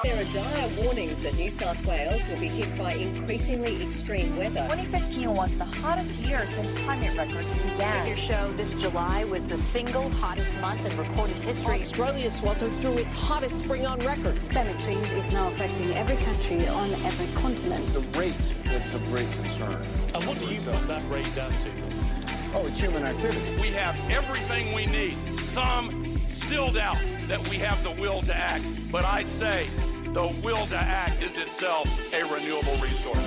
There are dire warnings that New South Wales will be hit by increasingly extreme weather. 2015 was the hottest year since climate records began. Your show this July was the single hottest month in recorded history. Australia sweltered through its hottest spring on record. Climate change is now affecting every country on every continent. It's the rate that's of great concern. And what do you put that rate down to? Oh, it's human activity. We have everything we need. Some still doubt that we have the will to act, but I say the will to act is itself a renewable resource.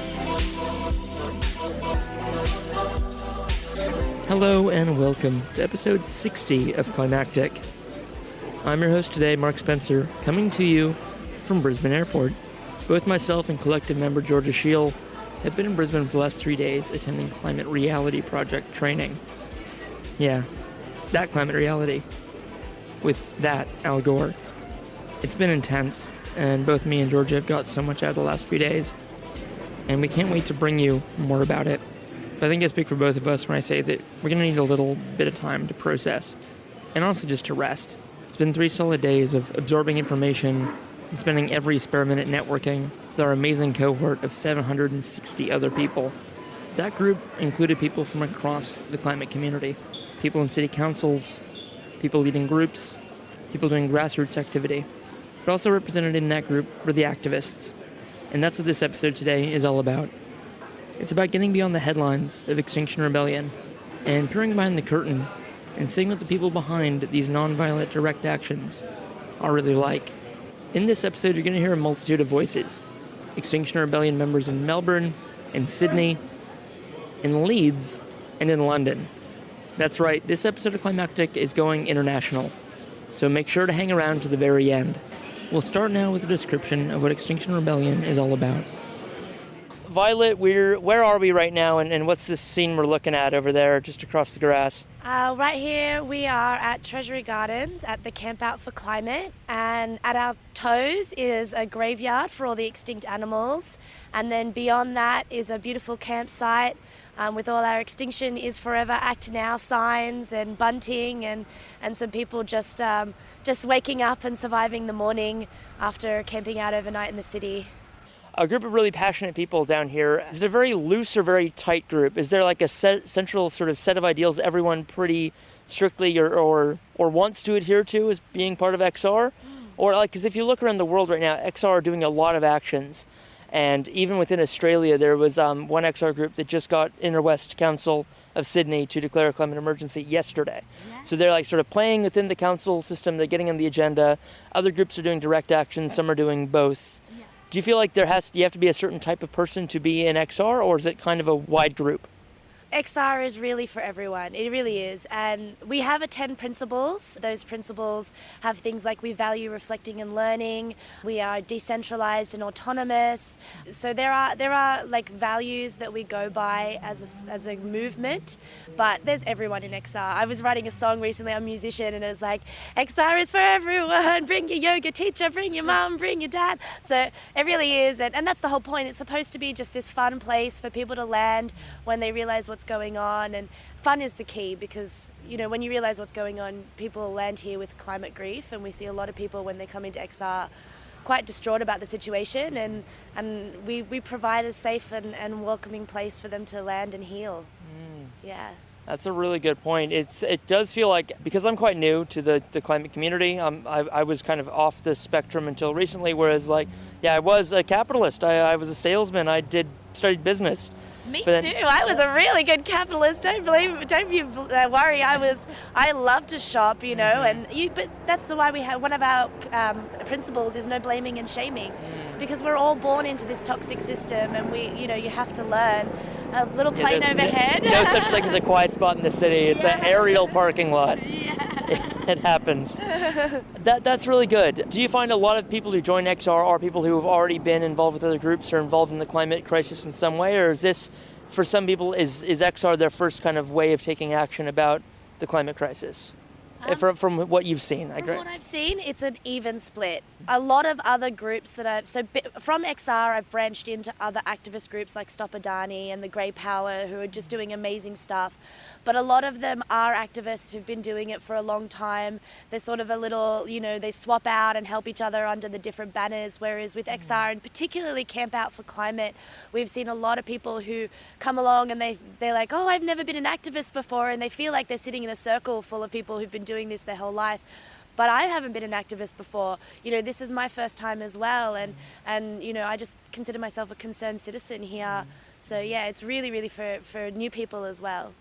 Hello and welcome to episode 60 of Climactic. I'm your host today, Mark Spencer, coming to you from Brisbane Airport. Both myself and collective member Georgia Sheil have been in Brisbane for the last 3 days attending Climate Reality Project training. Yeah, that climate reality. With that, Al Gore. It's been intense, and both me and Georgia have got so much out of the last few days, and we can't wait to bring you more about it. But I think I speak for both of us when I say that we're going to need a little bit of time to process, and also just to rest. It's been 3 solid days of absorbing information and spending every spare minute networking with our amazing cohort of 760 other people. That group included people from across the climate community, people in city councils, people leading groups, people doing grassroots activity. But also represented in that group were the activists. And that's what this episode today is all about. It's about getting beyond the headlines of Extinction Rebellion and peering behind the curtain and seeing what the people behind these non-violent direct actions are really like. In this episode, you're going to hear a multitude of voices. Extinction Rebellion members in Melbourne, in Sydney, in Leeds, and in London. That's right, this episode of Climactic is going international, so make sure to hang around to the very end. We'll start now with a description of what Extinction Rebellion is all about. Violet, where are we right now, and what's this scene we're looking at over there, just across the grass? Right here we are at Treasury Gardens at the Camp Out for Climate, and at our toes is a graveyard for all the extinct animals, and then beyond that is a beautiful campsite with all our Extinction is Forever Act Now signs and bunting and some people just waking up and surviving the morning after camping out overnight in the city. A group of really passionate people down here. Is it a very loose or very tight group? Is there like a central sort of set of ideals everyone pretty strictly or wants to adhere to as being part of XR? Or like, because if you look around the world right now, XR are doing a lot of actions. And even within Australia, there was one XR group that just got Inner West Council of Sydney to declare a climate emergency yesterday. Yeah. So they're like sort of playing within the council system, they're getting on the agenda. Other groups are doing direct action, some are doing both. Yeah. Do you feel like you have to be a certain type of person to be in XR, or is it kind of a wide group? XR is really for everyone. It really is. And we have 10 principles. Those principles have things like we value reflecting and learning. We are decentralized and autonomous. So there are like values that we go by as a movement, but there's everyone in XR. I was writing a song recently, I'm a musician, and it was like, XR is for everyone. Bring your yoga teacher, bring your mum, bring your dad. So it really is. And that's the whole point. It's supposed to be just this fun place for people to land when they realize what's going on, and fun is the key because when you realize what's going on, people land here with climate grief, and we see a lot of people when they come into XR quite distraught about the situation, and we provide a safe and welcoming place for them to land and heal. Yeah. That's a really good point. It does feel like, because I'm quite new to the climate community, I was kind of off the spectrum until recently, whereas I was a capitalist, I was a salesman, I studied business. Me too. I was a really good capitalist. Don't you worry. I love to shop, but that's why we have one of our principles is no blaming and shaming, because we're all born into this toxic system, and you have to learn. A little plane overhead. No such thing as a quiet spot in the city. It's an aerial parking lot. Yeah. It happens. That's really good. Do you find a lot of people who join XR are people who have already been involved with other groups or involved in the climate crisis in some way, or is this, for some people, is XR their first kind of way of taking action about the climate crisis? from what you've seen? From what I've seen, it's an even split. A lot of other groups from XR, I've branched into other activist groups like Stop Adani and the Grey Power, who are just doing amazing stuff. But a lot of them are activists who've been doing it for a long time. They're sort of a little, they swap out and help each other under the different banners. Whereas with XR, and particularly Camp Out for Climate, we've seen a lot of people who come along and they're like, oh, I've never been an activist before, and they feel like they're sitting in a circle full of people who've been doing this their whole life. But I haven't been an activist before. This is my first time as well, and I just consider myself a concerned citizen here. So yeah, it's really, really for new people as well.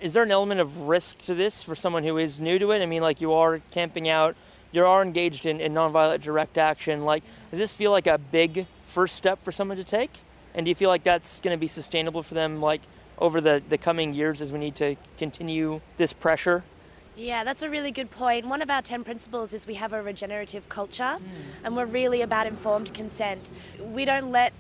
Is there an element of risk to this for someone who is new to it? I mean, like, you are camping out, you are engaged in nonviolent direct action. Like, does this feel like a big first step for someone to take? And do you feel like that's going to be sustainable for them, like, over the coming years as we need to continue this pressure? Yeah, that's a really good point. One of our 10 principles is we have a regenerative culture, and we're really about informed consent. We don't let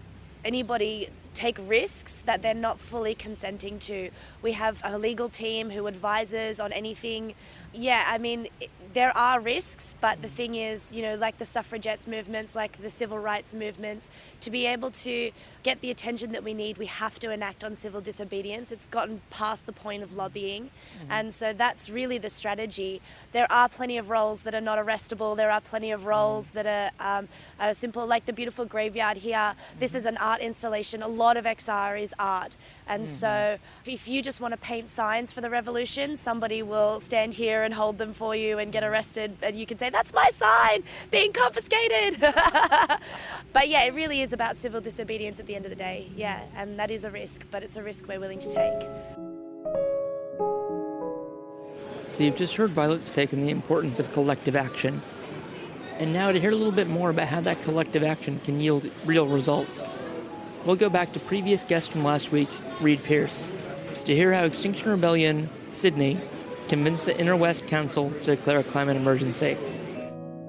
anybody take risks that they're not fully consenting to. We have a legal team who advises on anything. Yeah, I mean, there are risks, but the thing is, like the suffragettes movements, like the civil rights movements, to be able to get the attention that we need, we have to enact on civil disobedience. It's gotten past the point of lobbying. And so that's really the strategy. There are plenty of roles that are not arrestable. There are plenty of roles that are simple, like the beautiful graveyard here. This is an art installation. A lot of XR is art. And so if you just want to paint signs for the revolution, somebody will stand here and hold them for you and get arrested, and you can say, that's my sign being confiscated. But yeah, it really is about civil disobedience at the end of the day. Yeah, and that is a risk, but it's a risk we're willing to take. So you've just heard Violet's take on the importance of collective action. And now to hear a little bit more about how that collective action can yield real results, we'll go back to previous guest from last week, Reid Pierce, to hear how Extinction Rebellion Sydney convinced the Inner West Council to declare a climate emergency.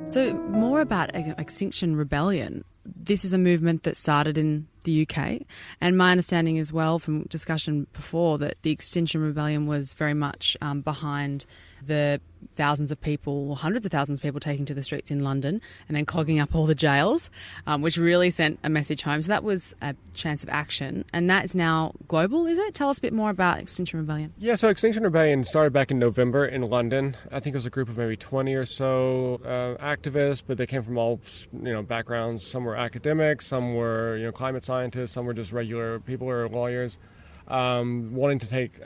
So more about Extinction Rebellion. This is a movement that started in the UK, and my understanding as well from discussion before that the Extinction Rebellion was very much behind the thousands of people, or hundreds of thousands of people taking to the streets in London and then clogging up all the jails, which really sent a message home. So that was a chance of action, and that is now global, is it? Tell us a bit more about Extinction Rebellion. Yeah, so Extinction Rebellion started back in November in London. I think it was a group of maybe 20 or so activists, but they came from all backgrounds. Some were academics, some were climate scientists, some were just regular people or lawyers wanting to take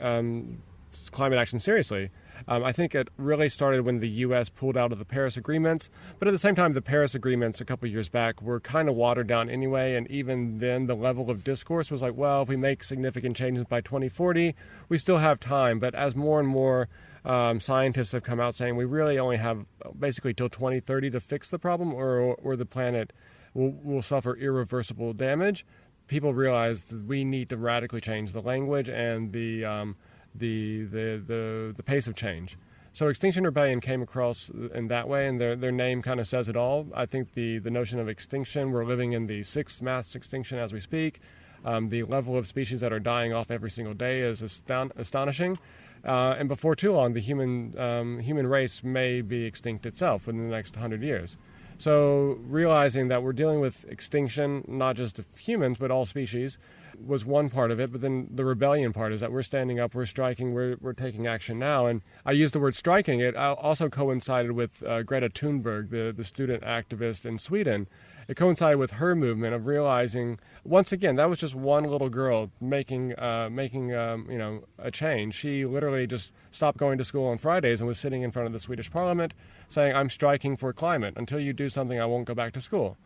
climate action seriously. I think it really started when the U.S. pulled out of the Paris agreements. But at the same time, the Paris agreements a couple of years back were kind of watered down anyway. And even then, the level of discourse was like, well, if we make significant changes by 2040, we still have time. But as more and more scientists have come out saying we really only have basically till 2030 to fix the problem, or the planet will suffer irreversible damage, people realize that we need to radically change the language and the pace of change. So Extinction Rebellion came across in that way, and their name kind of says it all. I think the notion of extinction, we're living in the 6th mass extinction as we speak. The level of species that are dying off every single day is astonishing. And before too long, the human race may be extinct itself within the next 100 years. So realizing that we're dealing with extinction, not just of humans, but all species, was one part of it. But then the rebellion part is that we're standing up, we're striking, we're taking action now. And I use the word striking. It also coincided with Greta Thunberg, the student activist in Sweden. It coincided with her movement of realizing, once again, that was just one little girl making a change. She literally just stopped going to school on Fridays and was sitting in front of the Swedish Parliament saying, I'm striking for climate. Until you do something, I won't go back to school.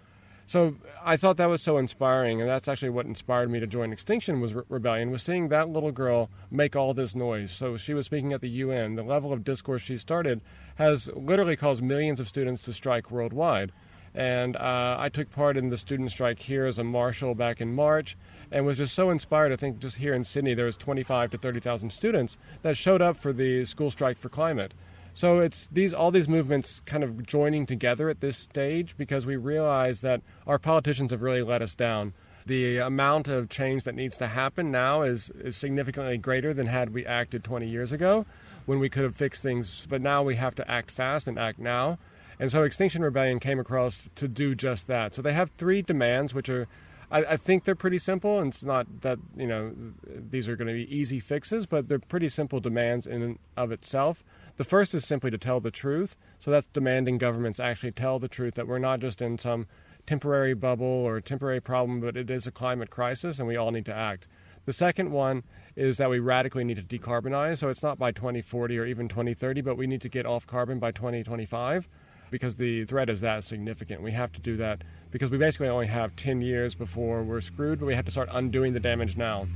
So I thought that was so inspiring, and that's actually what inspired me to join Extinction Rebellion, was seeing that little girl make all this noise. So she was speaking at the UN. The level of discourse she started has literally caused millions of students to strike worldwide. And I took part in the student strike here as a marshal back in March, and was just so inspired. I think just here in Sydney there was 25 to 30,000 students that showed up for the school strike for climate. So it's all these movements kind of joining together at this stage, because we realize that our politicians have really let us down. The amount of change that needs to happen now is significantly greater than had we acted 20 years ago. when we could have fixed things, but now we have to act fast and act now. And so Extinction Rebellion came across to do just that. So they have 3 demands, which are, I think they're pretty simple, and it's not that, these are going to be easy fixes, but they're pretty simple demands in and of itself. The first is simply to tell the truth. So that's demanding governments actually tell the truth, that we're not just in some temporary bubble or temporary problem, but it is a climate crisis and we all need to act. The second one is that we radically need to decarbonize. So it's not by 2040 or even 2030, but we need to get off carbon by 2025 because the threat is that significant. We have to do that because we basically only have 10 years before we're screwed, but we have to start undoing the damage now.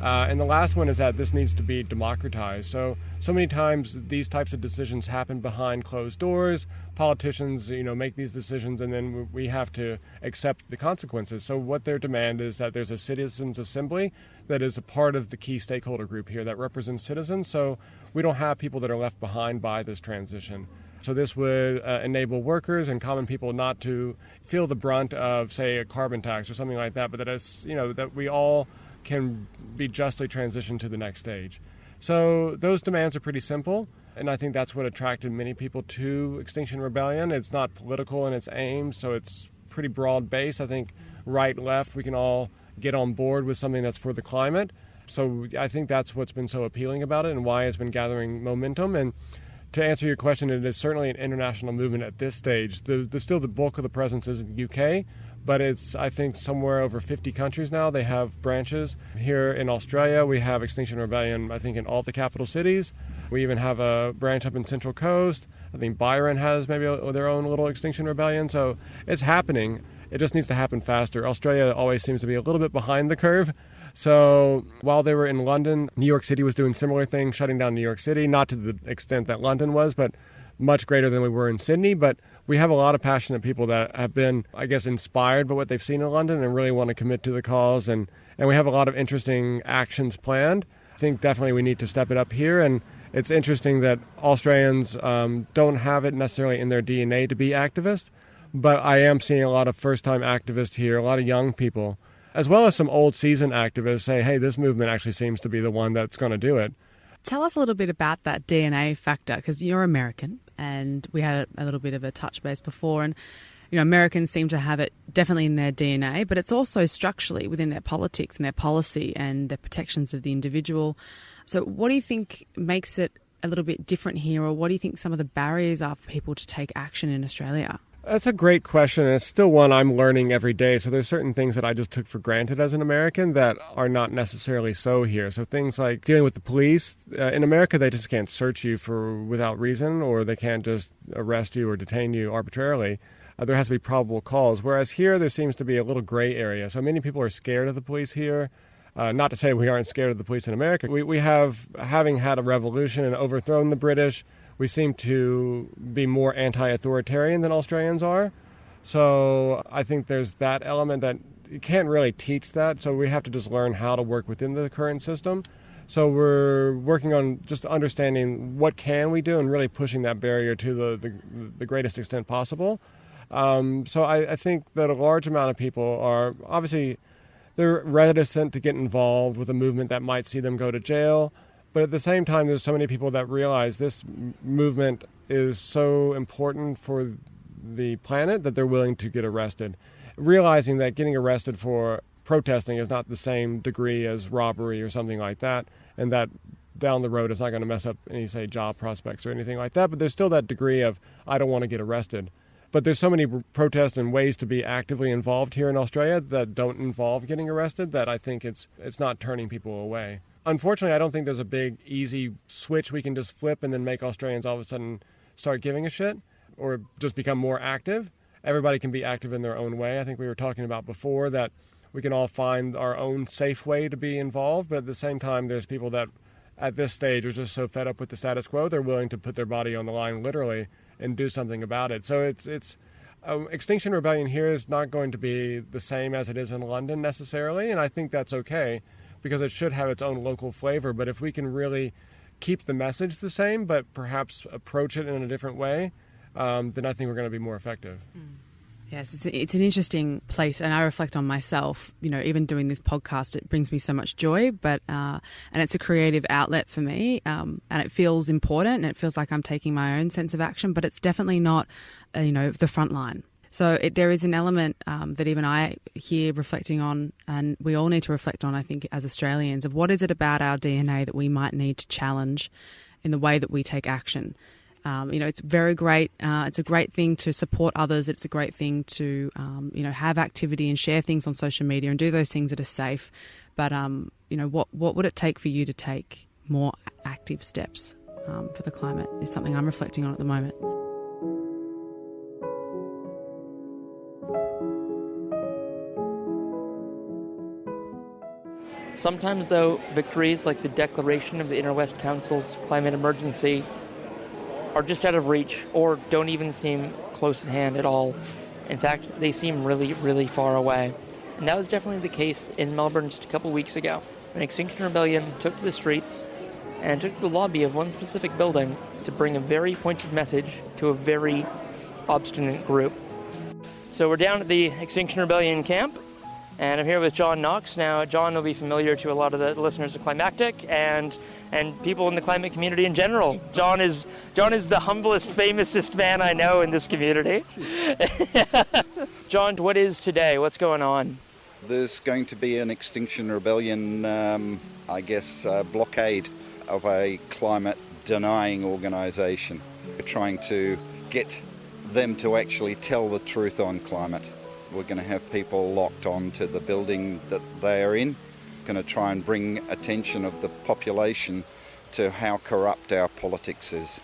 And the last one is that this needs to be democratized. So many times these types of decisions happen behind closed doors. Politicians, make these decisions, and then we have to accept the consequences. So what their demand is that there's a citizens' assembly that is a part of the key stakeholder group here that represents citizens. So we don't have people that are left behind by this transition. So this would enable workers and common people not to feel the brunt of, say, a carbon tax or something like that, but that it's, that we all can be justly transitioned to the next stage. So those demands are pretty simple, and I think that's what attracted many people to Extinction Rebellion. It's not political in its aims, so it's pretty broad-based. I think right, left, we can all get on board with something that's for the climate. So I think that's what's been so appealing about it and why it's been gathering momentum. And to answer your question, it is certainly an international movement at this stage. Still the bulk of the presence is in the UK, but it's, I think, somewhere over 50 countries now. They have branches. Here in Australia, we have Extinction Rebellion, I think, in all the capital cities. We even have a branch up in Central Coast. I think Byron has maybe their own little Extinction Rebellion. So it's happening. It just needs to happen faster. Australia always seems to be a little bit behind the curve. So while they were in London, New York City was doing similar things, shutting down New York City, not to the extent that London was, but much greater than we were in Sydney. But we have a lot of passionate people that have been, I guess, inspired by what they've seen in London and really want to commit to the cause. And we have a lot of interesting actions planned. I think definitely we need to step it up here. And it's interesting that Australians don't have it necessarily in their DNA to be activists. But I am seeing a lot of first-time activists here, a lot of young people, as well as some old seasoned activists say, hey, this movement actually seems to be the one that's going to do it. Tell us a little bit about that DNA factor, because you're American, and we had a little bit of a touch base before, and Americans seem to have it definitely in their DNA, but it's also structurally within their politics and their policy and the protections of the individual. So what do you think makes it a little bit different here, or what do you think some of the barriers are for people to take action in Australia? That's a great question, and it's still one I'm learning every day. So there's certain things that I just took for granted as an American that are not necessarily so here. So things like dealing with the police. In America, they just can't search you without reason, or they can't just arrest you or detain you arbitrarily. There has to be probable cause. Whereas here, there seems to be a little gray area. So many people are scared of the police here. Not to say we aren't scared of the police in America. We have, having had a revolution and overthrown the British, we seem to be more anti-authoritarian than Australians are. So I think there's that element that you can't really teach that. So we have to just learn how to work within the current system. So we're working on just understanding what can we do and really pushing that barrier to the greatest extent possible. So I think that a large amount of people are obviously, they're reticent to get involved with a movement that might see them go to jail. But at the same time, there's so many people that realize this movement is so important for the planet that they're willing to get arrested, realizing that getting arrested for protesting is not the same degree as robbery or something like that, and that down the road it's not going to mess up any, say, job prospects or anything like that. But there's still that degree of, I don't want to get arrested. But there's so many protests and ways to be actively involved here in Australia that don't involve getting arrested that I think it's not turning people away. Unfortunately, I don't think there's a big, easy switch we can just flip and then make Australians all of a sudden start giving a shit or just become more active. Everybody can be active in their own way. I think we were talking about before that we can all find our own safe way to be involved, but at the same time, there's people that at this stage are just so fed up with the status quo, they're willing to put their body on the line literally and do something about it. So it's Extinction Rebellion here is not going to be the same as it is in London necessarily, and I think that's okay, because it should have its own local flavor. But if we can really keep the message the same, but perhaps approach it in a different way, then I think we're going to be more effective. Yes, it's an interesting place, and I reflect on myself. You know, even doing this podcast, it brings me so much joy. But and it's a creative outlet for me, and it feels important, and it feels like I'm taking my own sense of action. But it's definitely not, the front line. So there is an element that even I here reflecting on, and we all need to reflect on, I think, as Australians, of what is it about our DNA that we might need to challenge in the way that we take action. It's very great. It's a great thing to support others. It's a great thing to, have activity and share things on social media and do those things that are safe. But, what would it take for you to take more active steps for the climate is something I'm reflecting on at the moment. Sometimes, though, victories like the declaration of the Inner West Council's climate emergency are just out of reach or don't even seem close at hand at all. In fact, they seem really, really far away. And that was definitely the case in Melbourne just a couple weeks ago, when Extinction Rebellion took to the streets and took to the lobby of one specific building to bring a very pointed message to a very obstinate group. So we're down at the Extinction Rebellion camp, and I'm here with John Knox. Now, John will be familiar to a lot of the listeners of Climactic and people in the climate community in general. John is the humblest, famousest man I know in this community. John, what is today? What's going on? There's going to be an Extinction Rebellion, blockade of a climate-denying organisation. We're trying to get them to actually tell the truth on climate. We're going to have people locked on to the building that they are in, going to try and bring attention of the population to how corrupt our politics is.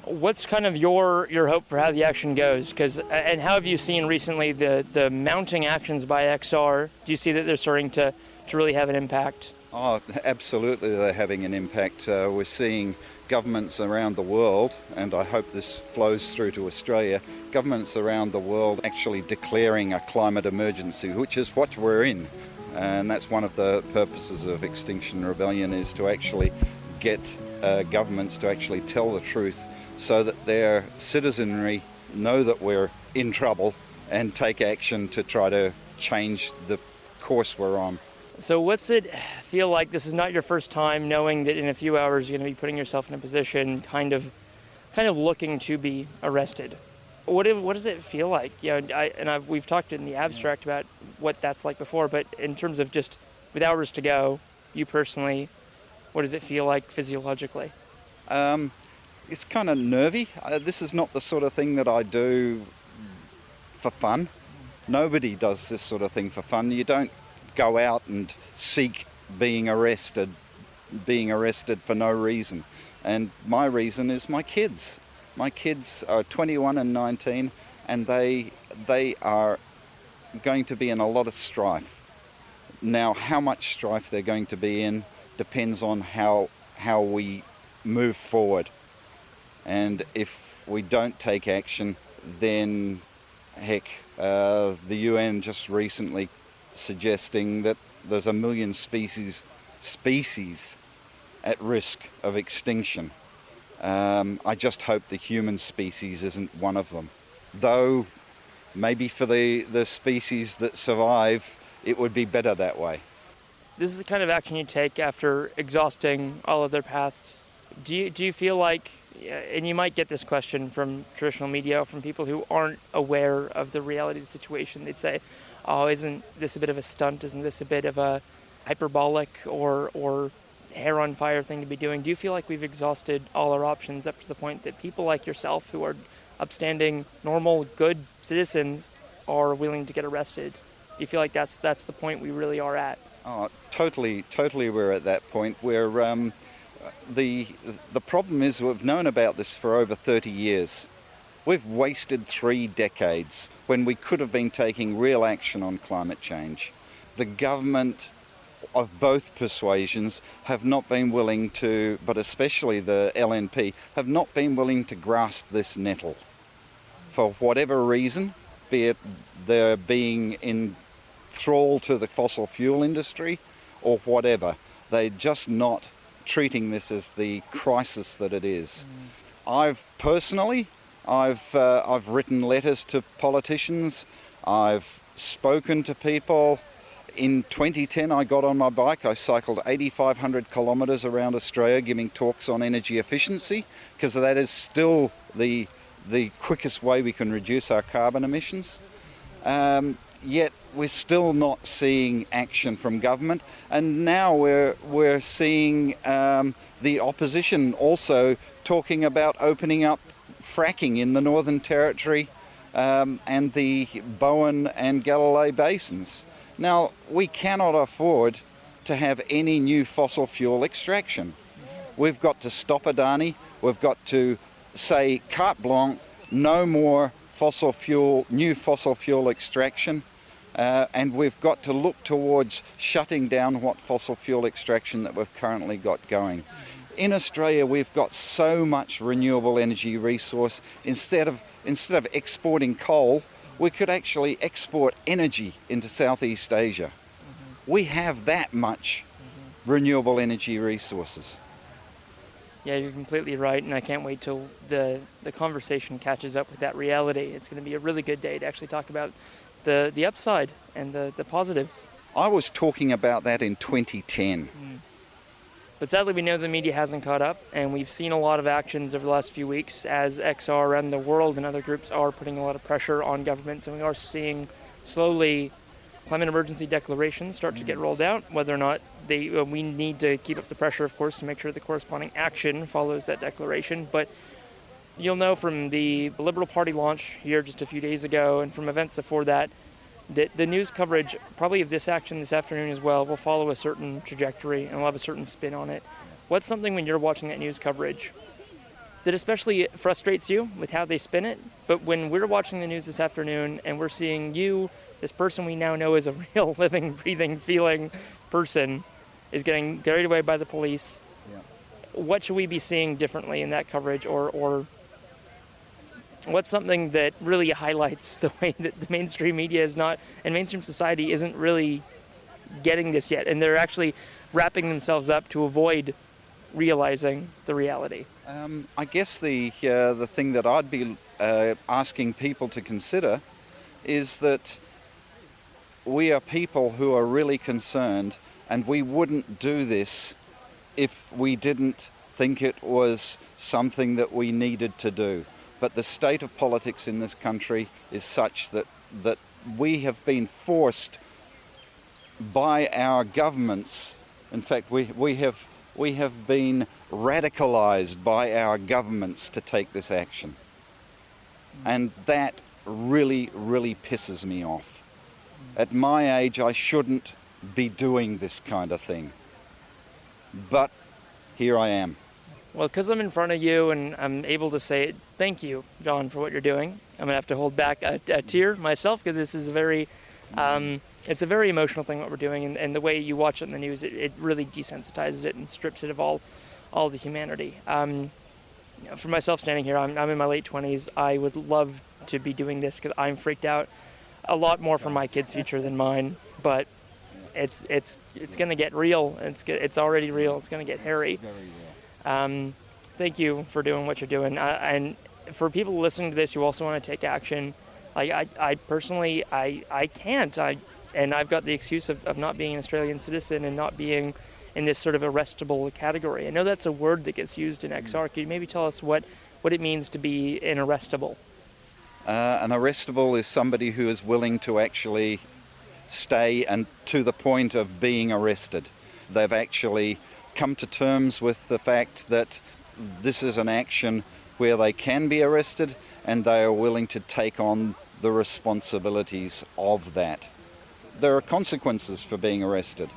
What's kind of your hope for how the action goes? And how have you seen recently the mounting actions by XR? Do you see that they're starting to really have an impact? Oh, absolutely they're having an impact. We're seeing governments around the world, and I hope this flows through to Australia, governments around the world actually declaring a climate emergency, which is what we're in. And that's one of the purposes of Extinction Rebellion, is to actually get governments to actually tell the truth so that their citizenry know that we're in trouble and take action to try to change the course we're on. So what's it feel like? This is not your first time knowing that in a few hours you're going to be putting yourself in a position kind of looking to be arrested. What does it feel like? We've talked in the abstract about what that's like before, but in terms of just with hours to go, you personally, what does it feel like physiologically? It's kind of nervy. This is not the sort of thing that I do for fun. Nobody does this sort of thing for fun. You don't go out and seek being arrested for no reason. And my reason is my kids. My kids are 21 and 19, and they are going to be in a lot of strife. Now, how much strife they're going to be in depends on how we move forward. And if we don't take action, then heck, the UN just recently suggesting that there's 1 million species at risk of extinction. I just hope the human species isn't one of them. Though maybe for the species that survive, it would be better that way. This is the kind of action you take after exhausting all other paths. Do you feel like, and you might get this question from traditional media, from people who aren't aware of the reality of the situation, they'd say, oh, isn't this a bit of a stunt? Isn't this a bit of a hyperbolic or hair on fire thing to be doing? Do you feel like we've exhausted all our options up to the point that people like yourself, who are upstanding, normal, good citizens, are willing to get arrested? Do you feel like that's the point we really are at? Oh, totally we're at that point where the problem is we've known about this for over 30 years. We've wasted 3 decades when we could have been taking real action on climate change. The government of both persuasions have not been willing to, but especially the LNP, have not been willing to grasp this nettle. For whatever reason, be it they're being in thrall to the fossil fuel industry or whatever, they're just not treating this as the crisis that it is. I've personally I've written letters to politicians. I've spoken to people. In 2010, I got on my bike. I cycled 8,500 kilometres around Australia giving talks on energy efficiency, because that is still the quickest way we can reduce our carbon emissions. Yet we're still not seeing action from government, and now we're seeing the opposition also talking about opening up fracking in the Northern Territory and the Bowden and Galilee basins. Now, we cannot afford to have any new fossil fuel extraction. We've got to stop Adani. We've got to say carte blanche, no more new fossil fuel extraction. And we've got to look towards shutting down what fossil fuel extraction that we've currently got going. In Australia, we've got so much renewable energy resource. Instead of exporting coal, we could actually export energy into Southeast Asia. We have that much renewable energy resources. Yeah, you're completely right, and I can't wait till the conversation catches up with that reality. It's going to be a really good day to actually talk about the upside and the positives. I was talking about that in 2010. But sadly, we know the media hasn't caught up, and we've seen a lot of actions over the last few weeks as XR around the world and other groups are putting a lot of pressure on governments, and we are seeing slowly climate emergency declarations start to get rolled out. Whether or not we need to keep up the pressure, of course, to make sure the corresponding action follows that declaration. But you'll know from the Liberal Party launch here just a few days ago and from events before that, the news coverage, probably of this action this afternoon as well, will follow a certain trajectory and will have a certain spin on it. What's something when you're watching that news coverage that especially frustrates you with how they spin it, but when we're watching the news this afternoon and we're seeing you, this person we now know is a real living, breathing, feeling person, is getting carried away by the police, what should we be seeing differently in that coverage, or what's something that really highlights the way that the mainstream media is not, and mainstream society isn't really getting this yet, and they're actually wrapping themselves up to avoid realizing the reality? I guess the thing that I'd be asking people to consider is that we are people who are really concerned, and we wouldn't do this if we didn't think it was something that we needed to do. But the state of politics in this country is such that we have been forced by our governments. In fact, we have been radicalized by our governments to take this action. And that really, really pisses me off. At my age, I shouldn't be doing this kind of thing. But here I am. Well, because I'm in front of you and I'm able to say thank you, John, for what you're doing, I'm going to have to hold back a tear myself, because this is it's a very emotional thing what we're doing, and the way you watch it in the news, it really desensitizes it and strips it of all the humanity. For myself standing here, I'm in my late 20s. I would love to be doing this because I'm freaked out a lot more for my kids' future than mine, but it's going to get real. It's already real. It's going to get hairy. Thank you for doing what you're doing. And for people listening to this who also want to take action, I personally can't. And I've got the excuse of not being an Australian citizen and not being in this sort of arrestable category. I know that's a word that gets used in XR. Could you maybe tell us what it means to be an arrestable? An arrestable is somebody who is willing to actually stay and to the point of being arrested. They've actually come to terms with the fact that this is an action where they can be arrested, and they are willing to take on the responsibilities of that. There are consequences for being arrested.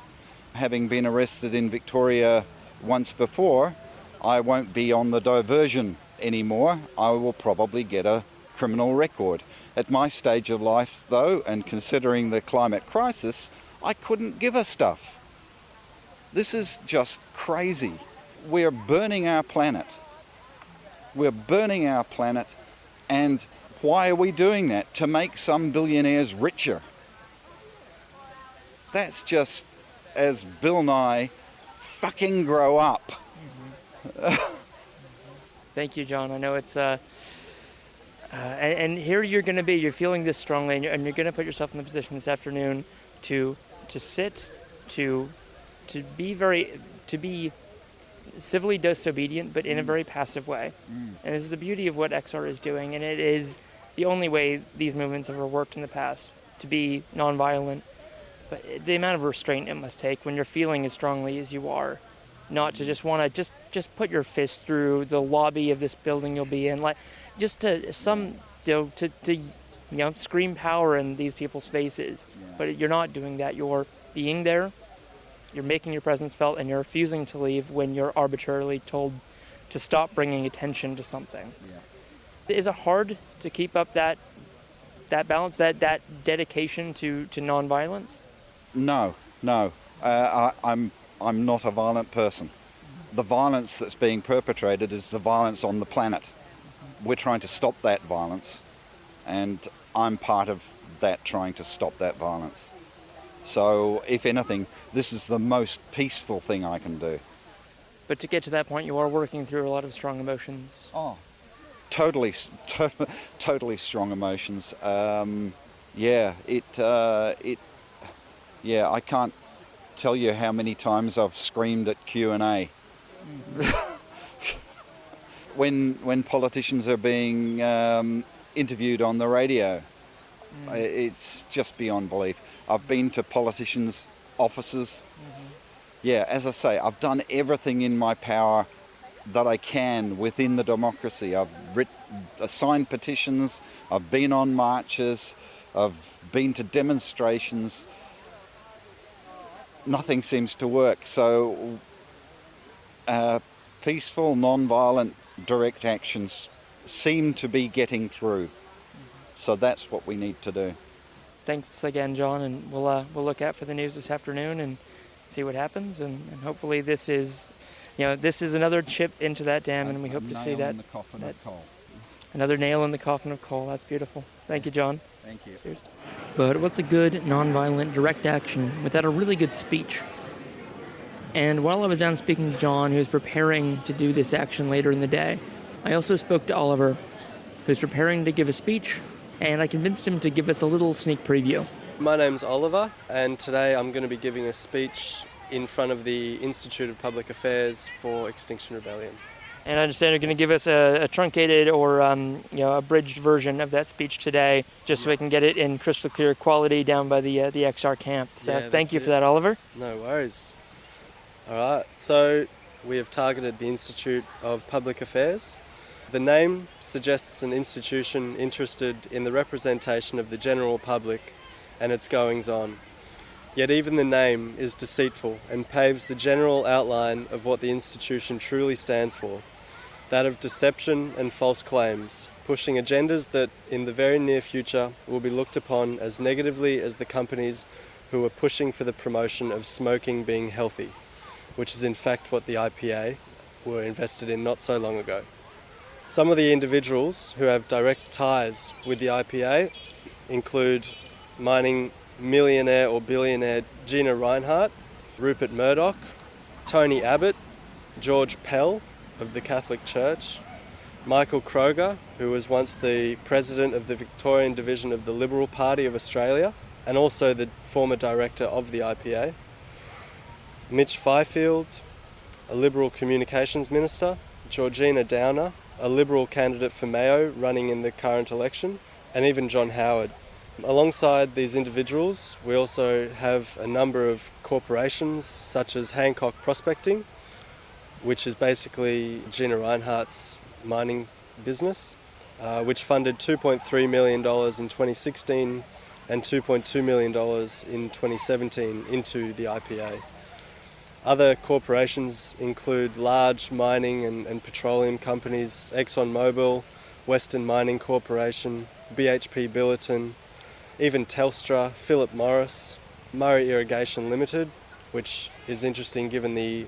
Having been arrested in Victoria once before, I won't be on the diversion anymore. I will probably get a criminal record. At my stage of life, though, and considering the climate crisis, I couldn't give a stuff. This is just crazy. We're burning our planet. We're burning our planet, and why are we doing that? To make some billionaires richer. That's just, as Bill Nye, fucking grow up. Thank you, John. I know it's And here you're going to be, you're feeling this strongly, and you're going to put yourself in the position this afternoon to sit, to be civilly disobedient, but in a very passive way. And this is the beauty of what XR is doing, and it is the only way these movements have ever worked in the past, to be nonviolent. But the amount of restraint it must take when you're feeling as strongly as you are, not to just want to just put your fist through the lobby of this building you'll be in, like just to scream power in these people's faces. But you're not doing that. You're being there. You're making your presence felt, and you're refusing to leave when you're arbitrarily told to stop bringing attention to something. Is it hard to keep up that balance, that dedication to nonviolence? No. I'm not a violent person. The violence that's being perpetrated is the violence on the planet. We're trying to stop that violence, and I'm part of that, trying to stop that violence. So, if anything, this is the most peaceful thing I can do. But to get to that point, you are working through a lot of strong emotions. Oh, totally strong emotions. I can't tell you how many times I've screamed at Q&A. When politicians are being interviewed on the radio, it's just beyond belief. I've been to politicians' offices. As I say, I've done everything in my power that I can within the democracy. I've signed petitions, I've been on marches, I've been to demonstrations. Nothing seems to work. So peaceful, non-violent, direct actions seem to be getting through. So that's what we need to do. Thanks again, John, and we'll look out for the news this afternoon and see what happens, and hopefully this is another chip into that dam, and we hope to see that. Another nail in the coffin of coal. That's beautiful. Thank you, John. Thank you. Cheers. But what's a good, nonviolent, direct action without a really good speech? And while I was down speaking to John, who's preparing to do this action later in the day, I also spoke to Oliver, who's preparing to give a speech, and I convinced him to give us a little sneak preview. My name's Oliver, and today I'm going to be giving a speech in front of the Institute of Public Affairs for Extinction Rebellion. And I understand you're going to give us a truncated or abridged version of that speech today, just so we can get it in crystal clear quality down by the XR camp. So thank you for that, Oliver. No worries. All right, so we have targeted the Institute of Public Affairs. The name suggests an institution interested in the representation of the general public and its goings-on. Yet even the name is deceitful and paves the general outline of what the institution truly stands for, that of deception and false claims, pushing agendas that in the very near future will be looked upon as negatively as the companies who are pushing for the promotion of smoking being healthy, which is in fact what the IPA were invested in not so long ago. Some of the individuals who have direct ties with the IPA include mining millionaire or billionaire Gina Rinehart, Rupert Murdoch, Tony Abbott, George Pell of the Catholic Church, Michael Kroger, who was once the president of the Victorian division of the Liberal Party of Australia and also the former director of the IPA, Mitch Fifield, a Liberal Communications Minister, Georgina Downer, a Liberal candidate for Mayo running in the current election, and even John Howard. Alongside these individuals, we also have a number of corporations such as Hancock Prospecting, which is basically Gina Rinehart's mining business, which funded $2.3 million in 2016 and $2.2 million in 2017 into the IPA. Other corporations include large mining and petroleum companies, ExxonMobil, Western Mining Corporation, BHP Billiton, even Telstra, Philip Morris, Murray Irrigation Limited, which is interesting given the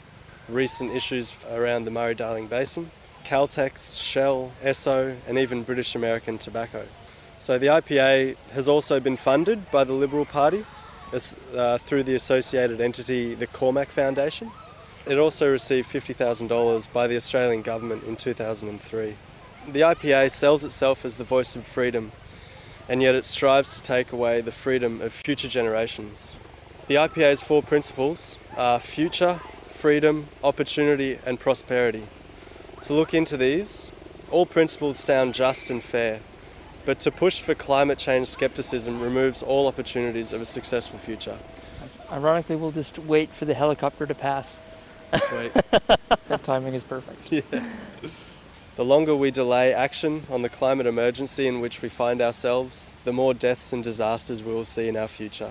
recent issues around the Murray-Darling Basin, Caltex, Shell, Esso, and even British American Tobacco. So the IPA has also been funded by the Liberal Party through the associated entity, the Cormac Foundation. It also received $50,000 by the Australian government in 2003. The IPA sells itself as the voice of freedom, and yet it strives to take away the freedom of future generations. The IPA's 4 principles are future, freedom, opportunity and prosperity. To look into these, all principles sound just and fair, but to push for climate change skepticism removes all opportunities of a successful future. Ironically, we'll just wait for the helicopter to pass. Sweet. That timing is perfect. Yeah. The longer we delay action on the climate emergency in which we find ourselves, the more deaths and disasters we will see in our future.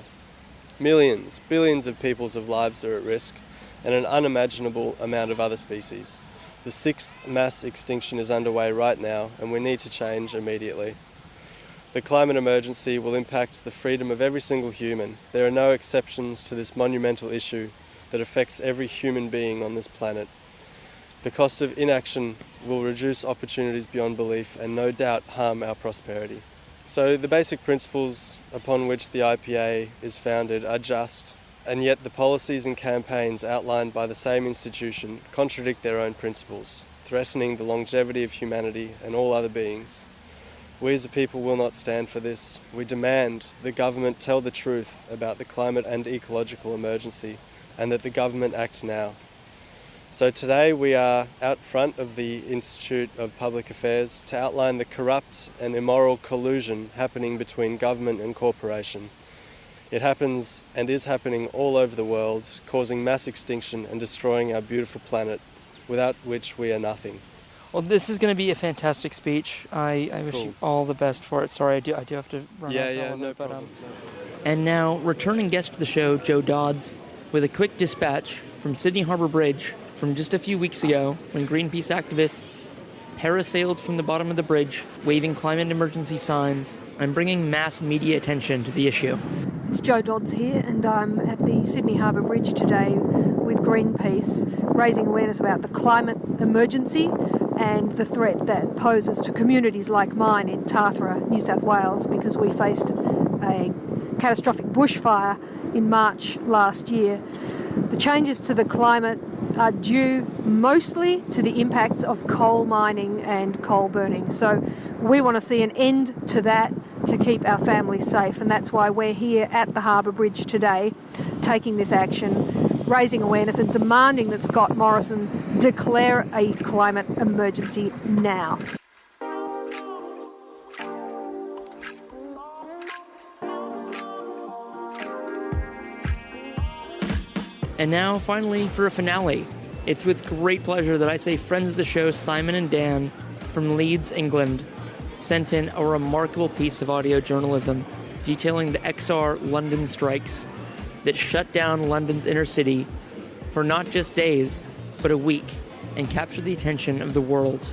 Millions, billions of people's lives are at risk, and an unimaginable amount of other species. The 6th mass extinction is underway right now, and we need to change immediately. The climate emergency will impact the freedom of every single human. There are no exceptions to this monumental issue that affects every human being on this planet. The cost of inaction will reduce opportunities beyond belief and no doubt harm our prosperity. So the basic principles upon which the IPA is founded are just, and yet the policies and campaigns outlined by the same institution contradict their own principles, threatening the longevity of humanity and all other beings. We as a people will not stand for this. We demand the government tell the truth about the climate and ecological emergency, and that the government act now. So today we are out front of the Institute of Public Affairs to outline the corrupt and immoral collusion happening between government and corporation. It happens and is happening all over the world, causing mass extinction and destroying our beautiful planet, without which we are nothing. Well, this is going to be a fantastic speech. I wish you all the best for it. Sorry, I do have to run off no problem. And now, returning guest to the show, Joe Dodds, with a quick dispatch from Sydney Harbour Bridge from just a few weeks ago when Greenpeace activists parasailed from the bottom of the bridge, waving climate emergency signs and bringing mass media attention to the issue. It's Joe Dodds here, and I'm at the Sydney Harbour Bridge today with Greenpeace, raising awareness about the climate emergency and the threat that poses to communities like mine in Tathra, New South Wales, because we faced a catastrophic bushfire in March last year. The changes to the climate are due mostly to the impacts of coal mining and coal burning. So we want to see an end to that to keep our families safe, and that's why we're here at the Harbour Bridge today taking this action, raising awareness and demanding that Scott Morrison declare a climate emergency now. And now, finally, for a finale. It's with great pleasure that I say friends of the show Simon and Dan from Leeds, England, sent in a remarkable piece of audio journalism detailing the XR London strikes that shut down London's inner city for not just days, but a week, and captured the attention of the world.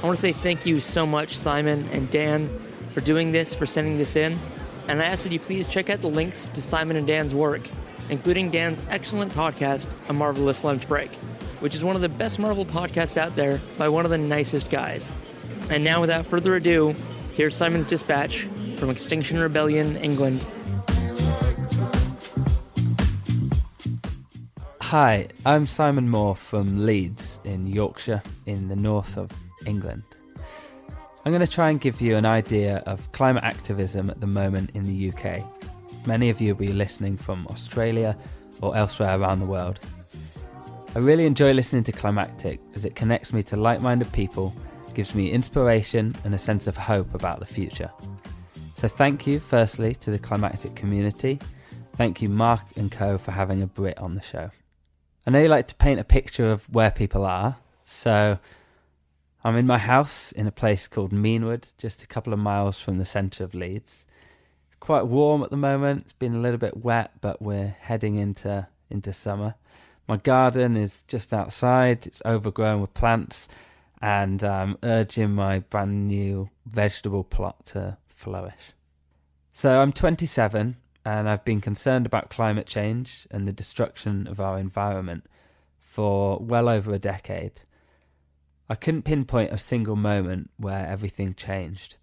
I want to say thank you so much, Simon and Dan, for doing this, for sending this in, and I ask that you please check out the links to Simon and Dan's work, including Dan's excellent podcast, A Marvelous Lunch Break, which is one of the best Marvel podcasts out there by one of the nicest guys. And now, without further ado, here's Simon's dispatch from Extinction Rebellion, England. Hi, I'm Simon Moore from Leeds in Yorkshire in the north of England. I'm going to try and give you an idea of climate activism at the moment in the UK. Many of you will be listening from Australia or elsewhere around the world. I really enjoy listening to Climactic as it connects me to like-minded people, gives me inspiration and a sense of hope about the future. So thank you, firstly, to the Climactic community. Thank you, Mark and Co, for having a Brit on the show. I know you like to paint a picture of where people are, so I'm in my house in a place called Meanwood, just a couple of miles from the centre of Leeds. It's quite warm at the moment, it's been a little bit wet, but we're heading into summer. My garden is just outside, it's overgrown with plants, and I'm urging my brand new vegetable plot to flourish. So I'm 27, and I've been concerned about climate change and the destruction of our environment for well over a decade. I couldn't pinpoint a single moment where everything changed.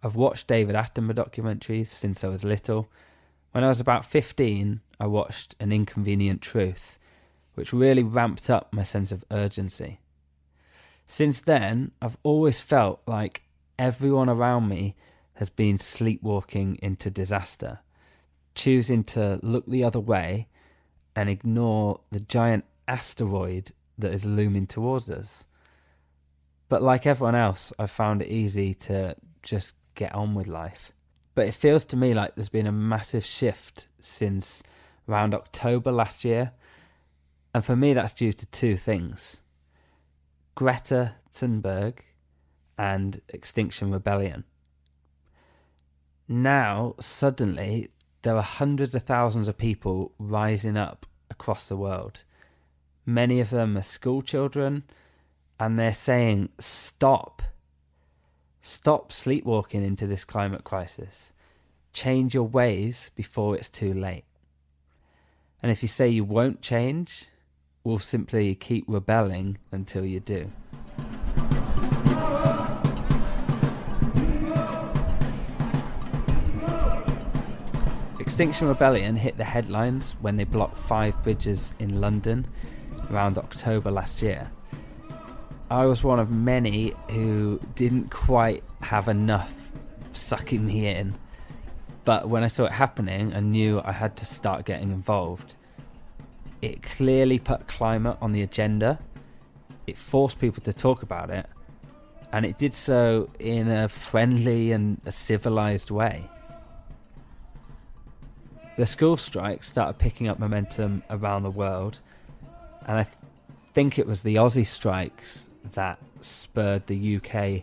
I've watched David Attenborough documentaries since I was little. When I was about 15, I watched An Inconvenient Truth, which really ramped up my sense of urgency. Since then, I've always felt like everyone around me has been sleepwalking into disaster, choosing to look the other way and ignore the giant asteroid that is looming towards us. But like everyone else, I found it easy to just get on with life. But it feels to me like there's been a massive shift since around October last year. And for me, that's due to two things: Greta Thunberg and Extinction Rebellion. Now, suddenly, there are hundreds of thousands of people rising up across the world. Many of them are school children, and they're saying, stop. Stop sleepwalking into this climate crisis. Change your ways before it's too late. And if you say you won't change, we'll simply keep rebelling until you do. Extinction Rebellion hit the headlines when they blocked 5 bridges in London around October last year. I was one of many who didn't quite have enough sucking me in, but when I saw it happening, I knew I had to start getting involved. It clearly put climate on the agenda, it forced people to talk about it, and it did so in a friendly and a civilised way. The school strikes started picking up momentum around the world, and I think it was the Aussie strikes that spurred the UK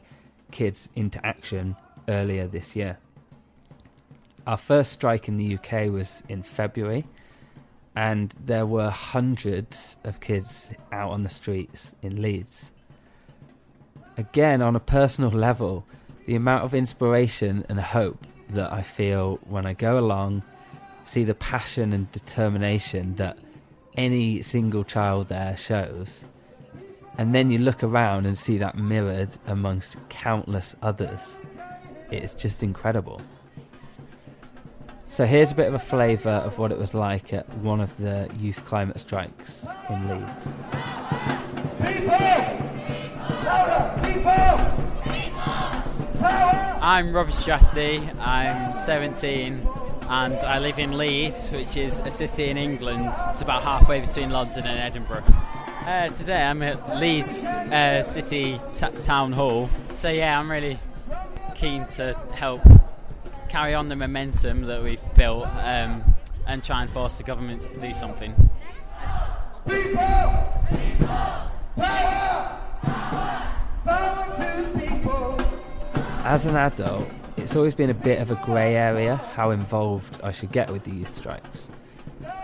kids into action earlier this year. Our first strike in the UK was in February, and there were hundreds of kids out on the streets in Leeds. Again, on a personal level, the amount of inspiration and hope that I feel when I go along, see the passion and determination that any single child there shows, and then you look around and see that mirrored amongst countless others. It's just incredible. So here's a bit of a flavour of what it was like at one of the youth climate strikes in Leeds. I'm Robbie Strathdy, I'm 17 and I live in Leeds, which is a city in England. It's about halfway between London and Edinburgh. Today I'm at Leeds City Town Hall, so yeah, I'm really keen to help carry on the momentum that we've built and try and force the governments to do something. As an adult, it's always been a bit of a grey area how involved I should get with the youth strikes.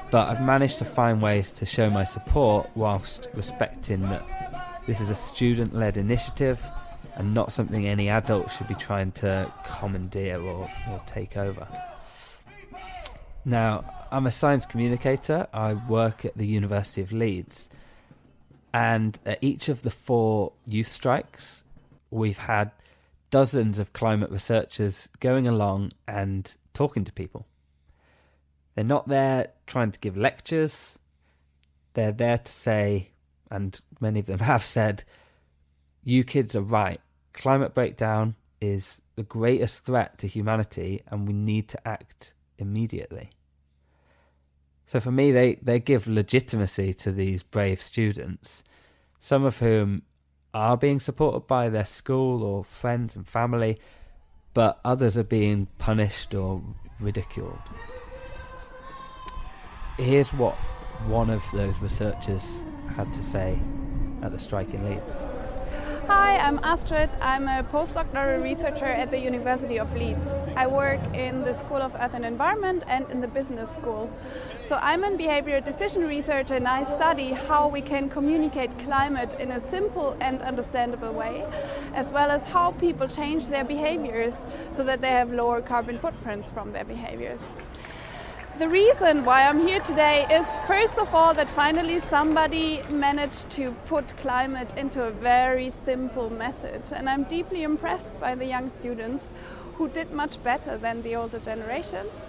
But I've managed to find ways to show my support whilst respecting that this is a student-led initiative and not something any adult should be trying to commandeer or take over. Now, I'm a science communicator. I work at the University of Leeds. And at each of the 4 youth strikes, we've had dozens of climate researchers going along and talking to people. They're not there trying to give lectures. They're there to say, and many of them have said, you kids are right. Climate breakdown is the greatest threat to humanity and we need to act immediately. So for me, they give legitimacy to these brave students, some of whom are being supported by their school or friends and family, but others are being punished or ridiculed. Here's what one of those researchers had to say at the strike in Leeds. Hi, I'm Astrid. I'm a postdoctoral researcher at the University of Leeds. I work in the School of Earth and Environment and in the business school. So I'm a behavioral decision researcher and I study how we can communicate climate in a simple and understandable way, as well as how people change their behaviors so that they have lower carbon footprints from their behaviors. The reason why I'm here today is, first of all, that finally somebody managed to put climate into a very simple message. And I'm deeply impressed by the young students who did much better than the older generations.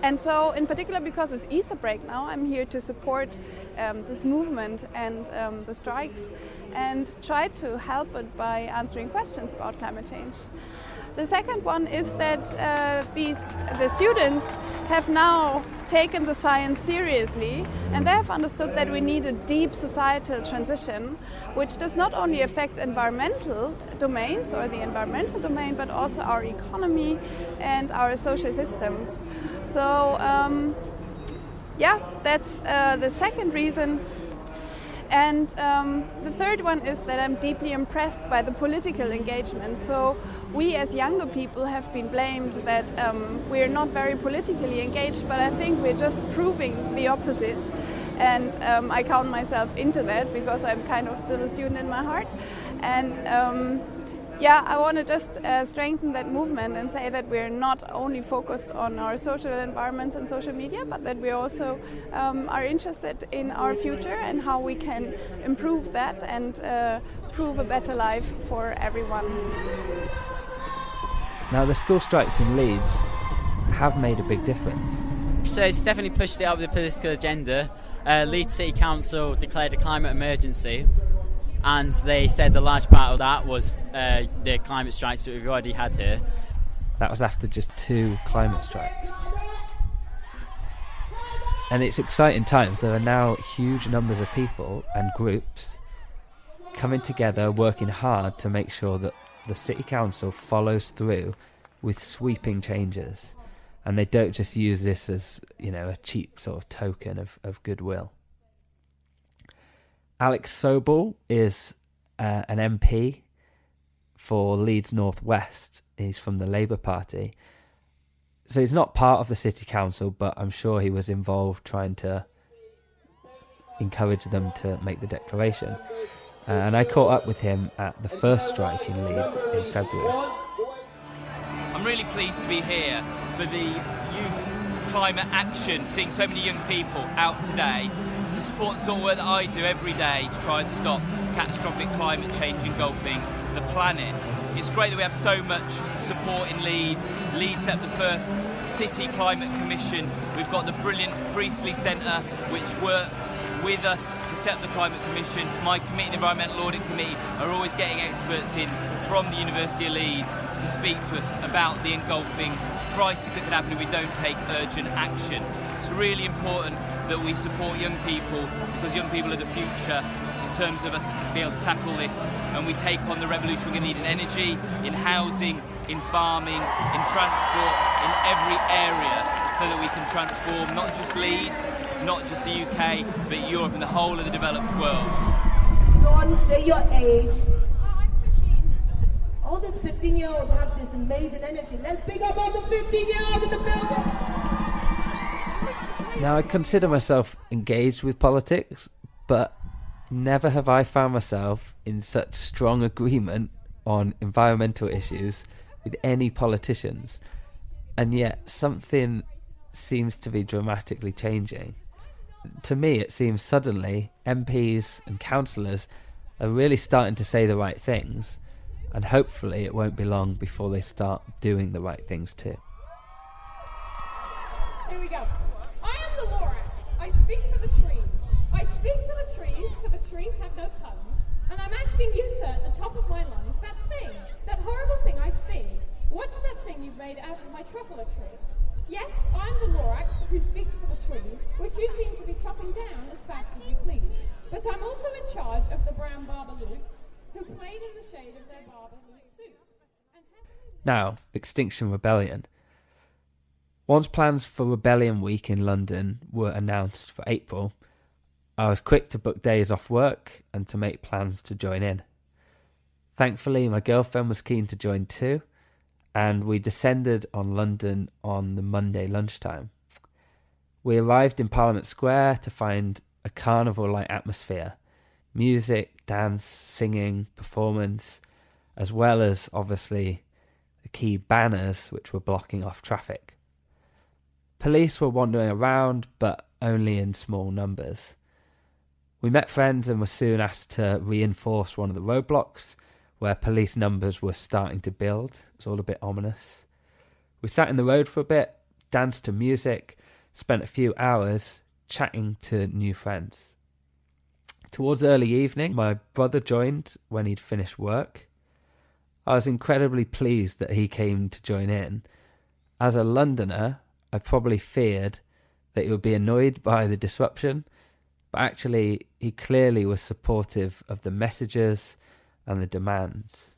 And so, in particular, because it's Easter break now, I'm here to support this movement and the strikes and try to help it by answering questions about climate change. The second one is that the students have now taken the science seriously, and they have understood that we need a deep societal transition, which does not only affect environmental domains or the environmental domain, but also our economy and our social systems. So, that's the second reason. And the third one is that I'm deeply impressed by the political engagement. So we as younger people have been blamed that we're not very politically engaged, but I think we're just proving the opposite. And I count myself into that because I'm kind of still a student in my heart. And I want to just strengthen that movement and say that we're not only focused on our social environments and social media, but that we also are interested in our future and how we can improve that and prove a better life for everyone. Now, the school strikes in Leeds have made a big difference. So it's definitely pushed it out with the political agenda. Leeds City Council declared a climate emergency, and they said a large part of that was the climate strikes that we've already had here. That was after just 2 climate strikes. And it's exciting times. There are now huge numbers of people and groups coming together, working hard to make sure that the City Council follows through with sweeping changes. And they don't just use this as, a cheap sort of token of goodwill. Alex Sobel is an MP for Leeds North West. He's from the Labour Party. So he's not part of the City Council, but I'm sure he was involved trying to encourage them to make the declaration. And I caught up with him at the first strike in Leeds in February. I'm really pleased to be here for the youth climate action, seeing so many young people out today to support the sort of work that I do every day to try and stop catastrophic climate change engulfing the planet. It's great that we have so much support in Leeds. Leeds set up the first City Climate Commission. We've got the brilliant Priestley Centre, which worked with us to set up the Climate Commission. My committee, the Environmental Audit Committee, are always getting experts in from the University of Leeds to speak to us about the engulfing crisis that could happen if we don't take urgent action. It's really important that we support young people, because young people are the future in terms of us being able to tackle this, and we take on the revolution we're going to need in energy, in housing, in farming, in transport, in every area, so that we can transform not just Leeds, not just the UK, but Europe and the whole of the developed world. Don't say your age. I'm 15. All these 15-year-olds have this amazing energy. Let's pick up all the 15-year-olds in the building. Now, I consider myself engaged with politics, but never have I found myself in such strong agreement on environmental issues with any politicians. And yet something seems to be dramatically changing. To me, it seems suddenly MPs and councillors are really starting to say the right things, and hopefully it won't be long before they start doing the right things too. Here we go. I am the Lorax. I speak for the trees. I speak for the trees, for the trees have no tongues. And I'm asking you, sir, at the top of my lungs, that thing, that horrible thing I see. What's that thing you've made out of my truffle tree? Yes, I'm the Lorax who speaks for the trees, which you seem to be chopping down as fast as you please. But I'm also in charge of the brown Barbaloots, who played in the shade of their Barbaloot suits. Now, Extinction Rebellion. Once plans for Rebellion Week in London were announced for April, I was quick to book days off work and to make plans to join in. Thankfully, my girlfriend was keen to join too, and we descended on London on the Monday lunchtime. We arrived in Parliament Square to find a carnival-like atmosphere. Music, dance, singing, performance, as well as, obviously, the key banners which were blocking off traffic. Police were wandering around, but only in small numbers. We met friends and were soon asked to reinforce one of the roadblocks, where police numbers were starting to build. It was all a bit ominous. We sat in the road for a bit, danced to music, spent a few hours chatting to new friends. Towards early evening, my brother joined when he'd finished work. I was incredibly pleased that he came to join in. As a Londoner, I probably feared that he would be annoyed by the disruption, but actually he clearly was supportive of the messages and the demands.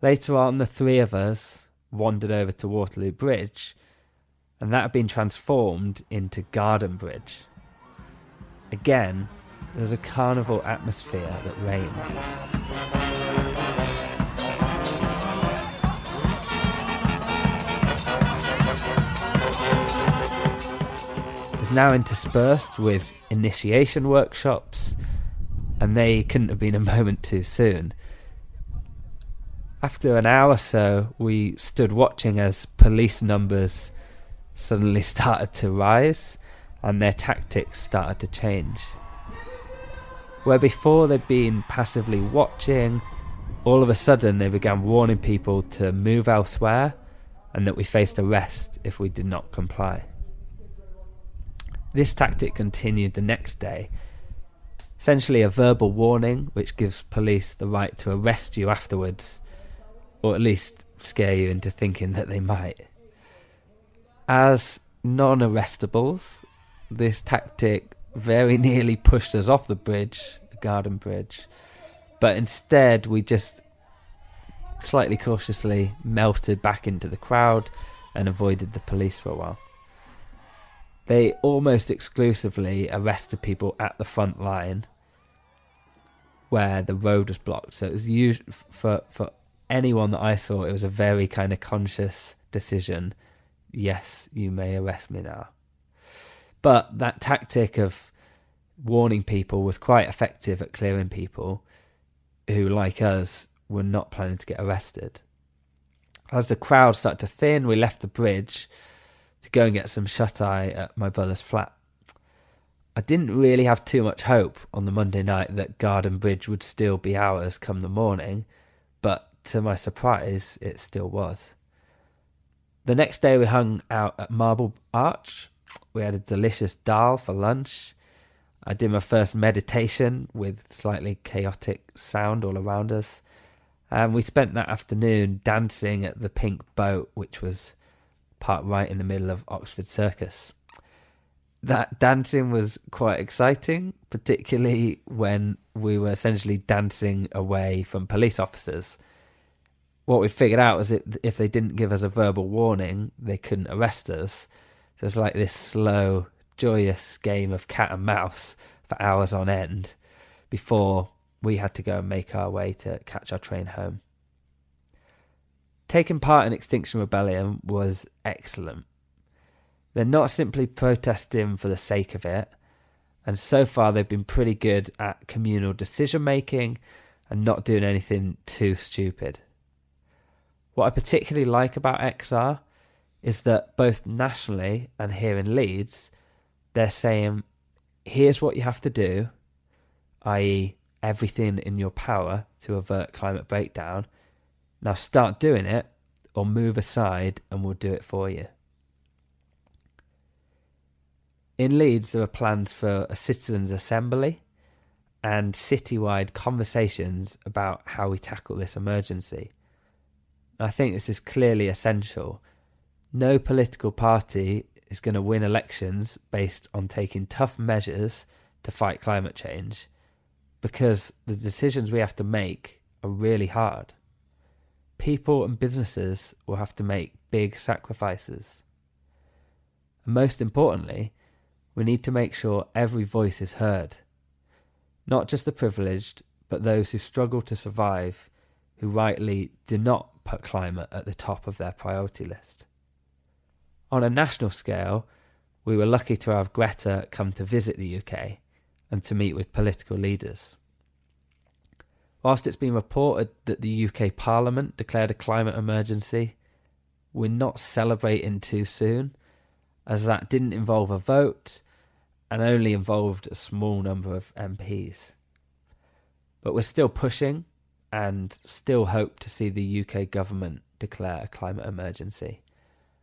Later on, the three of us wandered over to Waterloo Bridge, and that had been transformed into Garden Bridge. Again, there was a carnival atmosphere that reigned. It was now interspersed with initiation workshops, and they couldn't have been a moment too soon. After an hour or so, we stood watching as police numbers suddenly started to rise and their tactics started to change. Where before they'd been passively watching, all of a sudden they began warning people to move elsewhere and that we faced arrest if we did not comply. This tactic continued the next day. Essentially a verbal warning which gives police the right to arrest you afterwards, or at least scare you into thinking that they might. As non-arrestables, this tactic very nearly pushed us off the bridge, the Garden Bridge, but instead we just slightly cautiously melted back into the crowd and avoided the police for a while. They almost exclusively arrested people at the front line where the road was blocked. So it was usually for anyone that I saw, it was a very kind of conscious decision. Yes, you may arrest me now. But that tactic of warning people was quite effective at clearing people who, like us, were not planning to get arrested. As the crowd started to thin, we left the bridge to go and get some shut-eye at my brother's flat. I didn't really have too much hope on the Monday night that Garden Bridge would still be ours come the morning, but to my surprise, it still was. The next day we hung out at Marble Arch. We had a delicious dal for lunch. I did my first meditation with slightly chaotic sound all around us. And we spent that afternoon dancing at the Pink Boat, which was parked right in the middle of Oxford Circus. That dancing was quite exciting, particularly when we were essentially dancing away from police officers. What we figured out was that if they didn't give us a verbal warning, they couldn't arrest us. So it's like this slow, joyous game of cat and mouse for hours on end before we had to go and make our way to catch our train home. Taking part in Extinction Rebellion was excellent. They're not simply protesting for the sake of it, and so far they've been pretty good at communal decision making and not doing anything too stupid. What I particularly like about XR is that both nationally and here in Leeds, they're saying, here's what you have to do, i.e. everything in your power to avert climate breakdown. Now start doing it or move aside and we'll do it for you. In Leeds, there are plans for a citizens' assembly and citywide conversations about how we tackle this emergency. I think this is clearly essential. No political party is going to win elections based on taking tough measures to fight climate change, because the decisions we have to make are really hard. People and businesses will have to make big sacrifices. And most importantly, we need to make sure every voice is heard. Not just the privileged, but those who struggle to survive, who rightly do not put climate at the top of their priority list. On a national scale, we were lucky to have Greta come to visit the UK and to meet with political leaders. Whilst it's been reported that the UK Parliament declared a climate emergency, we're not celebrating too soon, as that didn't involve a vote and only involved a small number of MPs. But we're still pushing and still hope to see the UK government declare a climate emergency.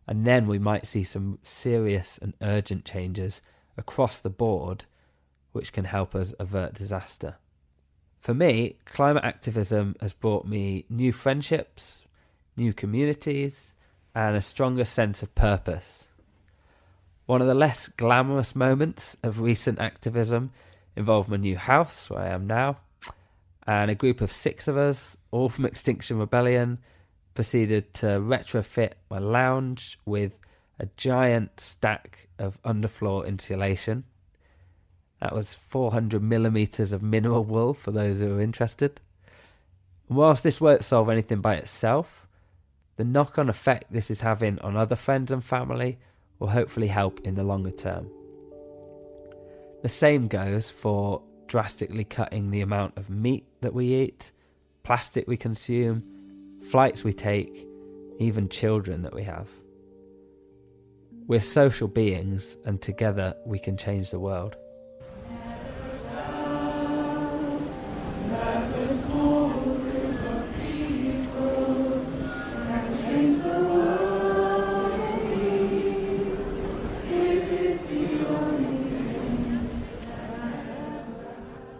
And then we might see some serious and urgent changes across the board which can help us avert disaster. For me, climate activism has brought me new friendships, new communities, and a stronger sense of purpose. One of the less glamorous moments of recent activism involved my new house, where I am now, and a group of 6 of us, all from Extinction Rebellion, proceeded to retrofit my lounge with a giant stack of underfloor insulation. That was 400 millimetres of mineral wool for those who are interested. And whilst this won't solve anything by itself, the knock-on effect this is having on other friends and family will hopefully help in the longer term. The same goes for drastically cutting the amount of meat that we eat, plastic we consume, flights we take, even children that we have. We're social beings, and together we can change the world.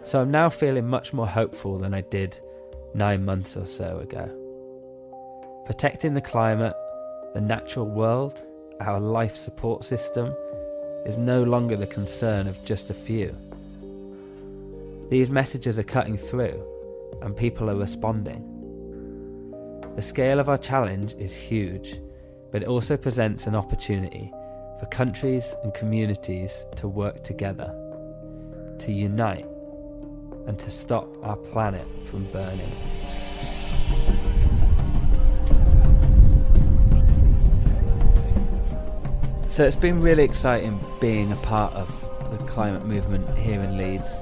So I'm now feeling much more hopeful than I did 9 months or so ago. Protecting the climate, the natural world, our life support system, is no longer the concern of just a few. These messages are cutting through, and people are responding. The scale of our challenge is huge, but it also presents an opportunity for countries and communities to work together, to unite, and to stop our planet from burning. So it's been really exciting being a part of the climate movement here in Leeds.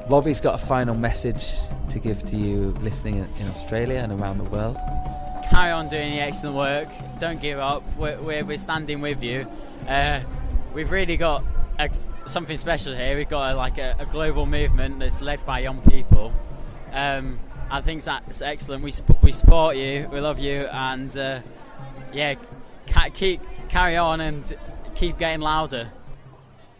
Robbie's got a final message to give to you listening in Australia and around the world. Carry on doing your excellent work. Don't give up. We're standing with you. We've really got something special here. We've got a global movement that's led by young people. I think that's excellent. We support you. We love you, and carry on and keep getting louder.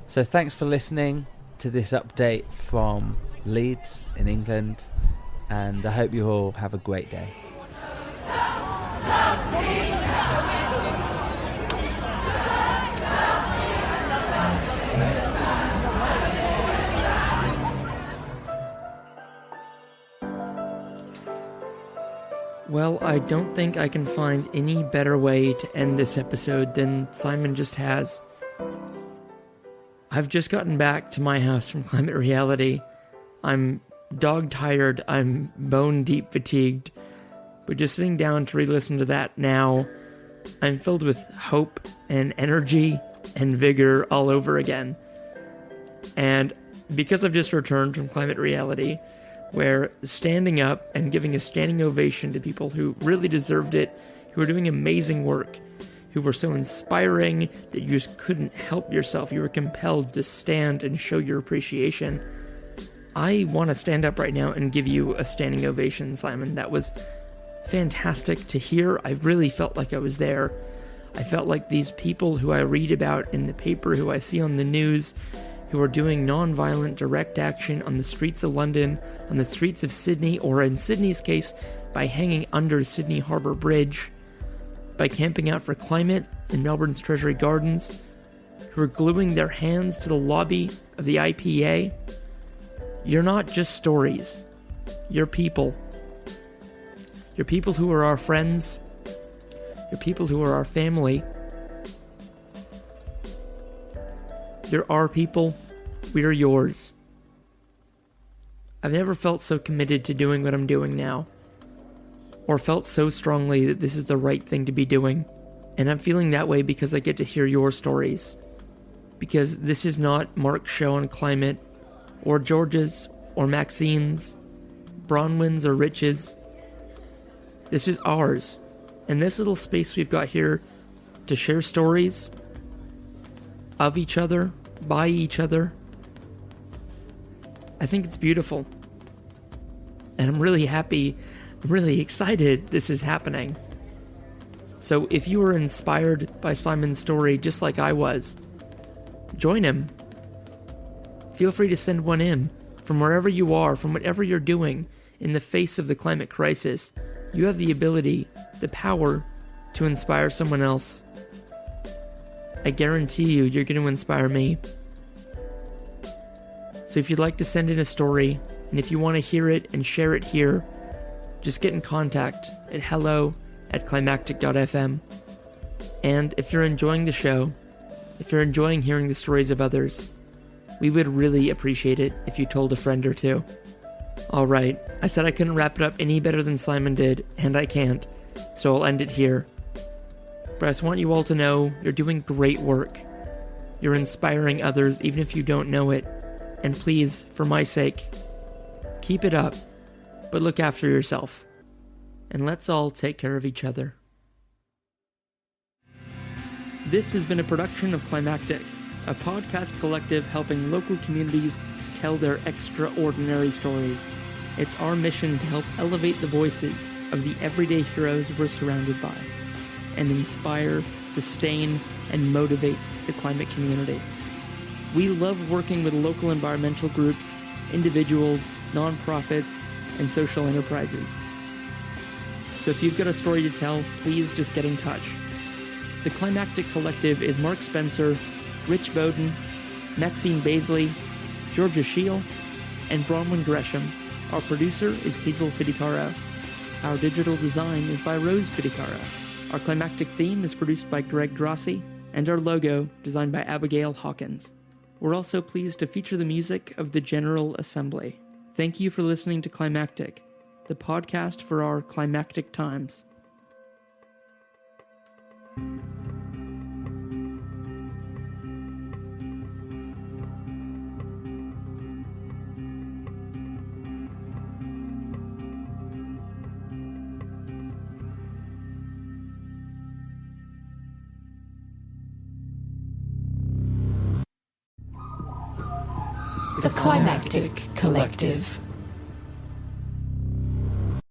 So thanks for listening to this update from Leeds in England, and I hope you all have a great day. Well, I don't think I can find any better way to end this episode than Simon just has. I've just gotten back to my house from Climate Reality. I'm dog-tired, I'm bone-deep fatigued, but just sitting down to re-listen to that now, I'm filled with hope and energy and vigor all over again. And because I've just returned from Climate Reality, where standing up and giving a standing ovation to people who really deserved it, who were doing amazing work, who were so inspiring that you just couldn't help yourself. You were compelled to stand and show your appreciation. I want to stand up right now and give you a standing ovation, Simon. That was fantastic to hear. I really felt like I was there. I felt like these people who I read about in the paper, who I see on the news, who are doing non-violent direct action on the streets of London, on the streets of Sydney, or in Sydney's case, by hanging under Sydney Harbour Bridge, by camping out for climate in Melbourne's Treasury Gardens, who are gluing their hands to the lobby of the IPA. You're not just stories. You're people. You're people who are our friends. You're people who are our family. You're our people. We are yours. I've never felt so committed to doing what I'm doing now, or felt so strongly that this is the right thing to be doing. And I'm feeling that way because I get to hear your stories. Because this is not Mark's show on climate, or George's, or Maxine's, Bronwyn's, or Rich's. This is ours. And this little space we've got here to share stories of each other, by each other. I think it's beautiful. And I'm really happy, I'm really excited this is happening. So if you were inspired by Simon's story just like I was, join him. Feel free to send one in. From wherever you are, from whatever you're doing, in the face of the climate crisis, you have the ability, the power, to inspire someone else. I guarantee you're going to inspire me. So if you'd like to send in a story, and if you want to hear it and share it here, just get in contact at hello@climactic.fm. And if you're enjoying the show, if you're enjoying hearing the stories of others, we would really appreciate it if you told a friend or two. Alright, I said I couldn't wrap it up any better than Simon did, and I can't, so I'll end it here. But I just want you all to know you're doing great work. You're inspiring others even if you don't know it. And please, for my sake, keep it up, but look after yourself. And let's all take care of each other. This has been a production of Climactic, a podcast collective helping local communities tell their extraordinary stories. It's our mission to help elevate the voices of the everyday heroes we're surrounded by, and inspire, sustain, and motivate the climate community. We love working with local environmental groups, individuals, nonprofits, and social enterprises. So if you've got a story to tell, please just get in touch. The Climactic Collective is Mark Spencer, Rich Bowden, Maxine Bazeley, Georgia Sheil, and Bronwyn Gresham. Our producer is Hazel Fidicaro. Our digital design is by Rose Fidicaro. Our climactic theme is produced by Greg Grossi, and our logo designed by Abigail Hawkins. We're also pleased to feature the music of the General Assembly. Thank you for listening to Climactic, the podcast for our climactic times. The Climactic Collective.